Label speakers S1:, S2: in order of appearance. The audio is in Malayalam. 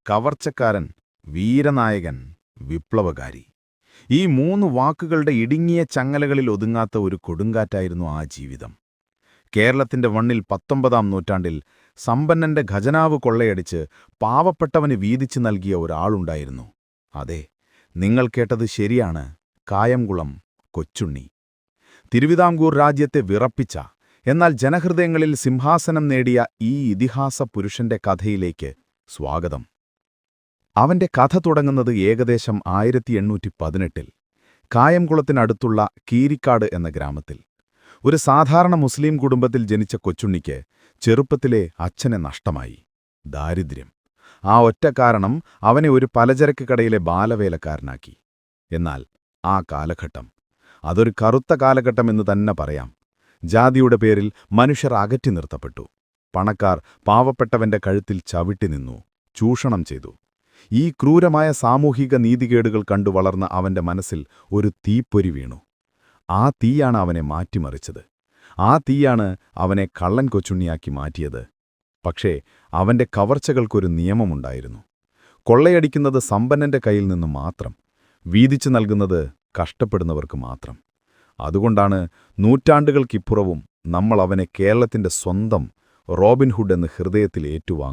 S1: കവർച്ചക്കാരൻ, വീരനായകൻ, വിപ്ലവകാരി. ഈ 3 വാക്കുകളുടെ ഇടുങ്ങിയ ചങ്ങലകളിൽ ഒതുങ്ങാത്ത ഒരു കൊടുങ്കാറ്റായിരുന്നു ആ ജീവിതം. കേരളത്തിന്റെ മണ്ണിൽ 19-ാം നൂറ്റാണ്ടിൽ സമ്പന്നന്റെ ഖജനാവ് കൊള്ളയടിച്ച് പാവപ്പെട്ടവന് വീതിച്ചു നൽകിയ ഒരാളുണ്ടായിരുന്നു. അതെ, നിങ്ങൾ കേട്ടത് ശരിയാണ്, കായംകുളം കൊച്ചുണ്ണി. തിരുവിതാംകൂർ രാജ്യത്തെ വിറപ്പിച്ച, എന്നാൽ ജനഹൃദയങ്ങളിൽ സിംഹാസനം നേടിയ ഈ ഇതിഹാസ പുരുഷന്റെ കഥയിലേക്ക് സ്വാഗതം. അവന്റെ കഥ തുടങ്ങുന്നത് ഏകദേശം 1818-ൽ കായംകുളത്തിനടുത്തുള്ള കീരിക്കാട് എന്ന ഗ്രാമത്തിൽ. ഒരു സാധാരണ മുസ്ലിം കുടുംബത്തിൽ ജനിച്ച കൊച്ചുണ്ണിക്ക് ചെറുപ്പത്തിലെ അച്ഛനെ നഷ്ടമായി. ദാരിദ്ര്യം. ആ ഒറ്റ കാരണം അവനെ ഒരു പലചരക്ക് കടയിലെ ബാലവേലക്കാരനാക്കി. എന്നാൽ ആ കാലഘട്ടം, അതൊരു കറുത്ത കാലഘട്ടമെന്ന് തന്നെ പറയാം. ജാതിയുടെ പേരിൽ മനുഷ്യർ അകറ്റി നിർത്തപ്പെട്ടു. പണക്കാർ പാവപ്പെട്ടവന്റെ കഴുത്തിൽ ചവിട്ടി നിന്നു, ചൂഷണം ചെയ്തു. ഈ ക്രൂരമായ സാമൂഹിക നീതികേടുകൾ കണ്ടു വളർന്ന അവന്റെ മനസ്സിൽ ഒരു തീപ്പൊരി വീണു. ആ തീയാണ് അവനെ മാറ്റിമറിച്ചത്. ആ തീയാണ് അവനെ കള്ളൻ കൊച്ചുണ്ണിയാക്കി മാറ്റിയത്. പക്ഷേ അവന്റെ കവർച്ചകൾക്കൊരു നിയമമുണ്ടായിരുന്നു. കൊള്ളയടിക്കുന്നത് സമ്പന്നന്റെ കയ്യിൽ നിന്ന് മാത്രം, വീതിച്ചു നൽകുന്നത് കഷ്ടപ്പെടുന്നവർക്ക് മാത്രം. അതുകൊണ്ടാണ് നൂറ്റാണ്ടുകൾക്കിപ്പുറവും നമ്മൾ അവനെ കേരളത്തിന്റെ സ്വന്തം റോബിൻഹുഡ് എന്ന് ഹൃദയത്തിൽ ഏറ്റുവാങ്ങും.